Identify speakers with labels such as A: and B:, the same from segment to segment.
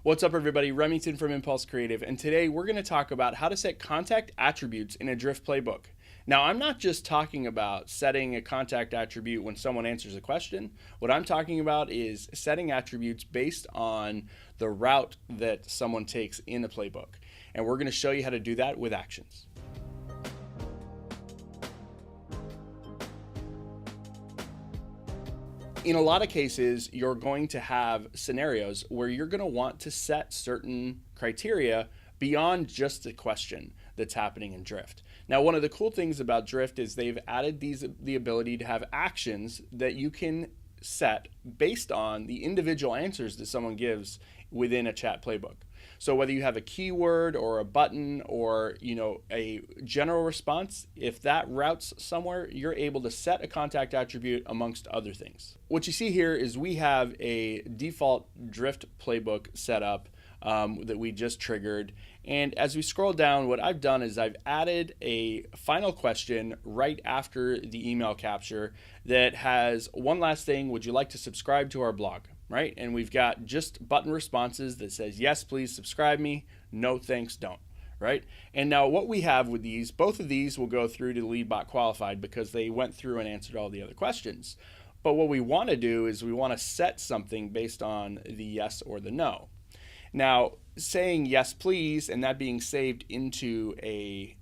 A: What's up, everybody? Remington from Impulse Creative, and today we're going to talk about how to set contact attributes in a Drift playbook. Now, I'm not just talking about setting a contact attribute when someone answers a question. What I'm talking about is setting attributes based on the route that someone takes in the playbook. And we're going to show you how to do that with actions. In a lot of cases, you're going to have scenarios where you're going to want to set certain criteria beyond just the question that's happening in Drift. Now, one of the cool things about Drift is they've added the ability to have actions that you can set based on the individual answers that someone gives within a chat playbook. So whether you have a keyword or a button or a general response, if that routes somewhere, you're able to set a contact attribute amongst other things. What you see here is we have a default Drift playbook set up that we just triggered. And as we scroll down, what I've done is I've added a final question right after the email capture that has one last thing: would you like to subscribe to our blog? Right? And we've got just button responses that says, yes, please subscribe me. No, thanks, don't. Right? And now what we have with these, both of these will go through to lead bot qualified because they went through and answered all the other questions. But what we want to do is we want to set something based on the yes or the no. Now, saying yes, please, and that being saved into a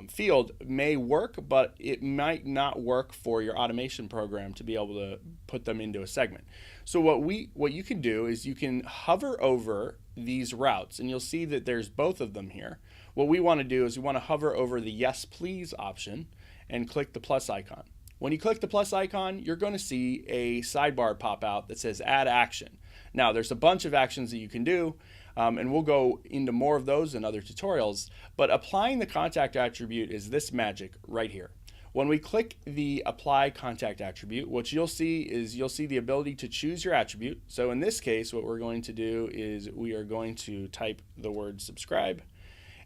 A: field may work, but it might not work for your automation program to be able to put them into a segment. So what you can do is you can hover over these routes, and you'll see that there's both of them here. What we want to do is we want to hover over the yes, please option and click the plus icon. When you click the plus icon, you're going to see a sidebar pop out that says add action. Now, there's a bunch of actions that you can do, and we'll go into more of those in other tutorials, but applying the contact attribute is this magic right here. When we click the apply contact attribute, what you'll see is the ability to choose your attribute. So in this case, what we're going to do is we are going to type the word subscribe,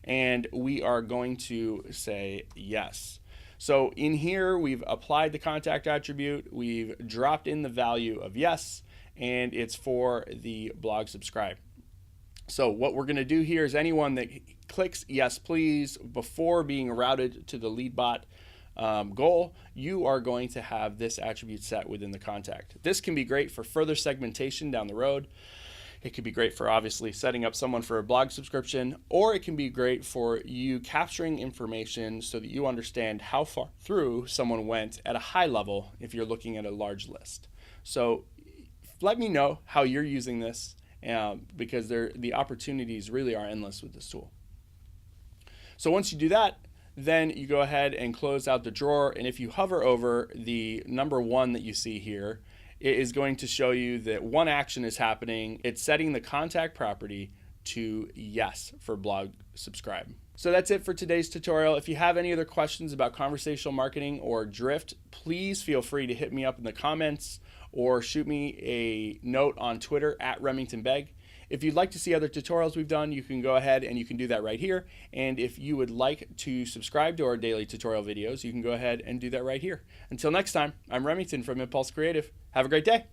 A: and we are going to say yes. So in here, we've applied the contact attribute, we've dropped in the value of yes, and it's for the blog subscribe. So what we're going to do here is anyone that clicks yes please before being routed to the lead bot goal, you are going to have this attribute set within the contact. This can be great for further segmentation down the road. It could be great for obviously setting up someone for a blog subscription, or it can be great for you capturing information so that you understand how far through someone went at a high level if you're looking at a large list. So let me know how you're using this because the opportunities really are endless with this tool. So once you do that, then you go ahead and close out the drawer, and if you hover over the number 1 that you see here, it is going to show you that one action is happening. It's setting the contact property to yes for blog subscribe. So that's it for today's tutorial. If you have any other questions about conversational marketing or Drift, please feel free to hit me up in the comments or shoot me a note on Twitter at RemingtonBeg. If you'd like to see other tutorials we've done, you can go ahead and you can do that right here. And if you would like to subscribe to our daily tutorial videos, you can go ahead and do that right here. Until next time, I'm Remington from Impulse Creative. Have a great day.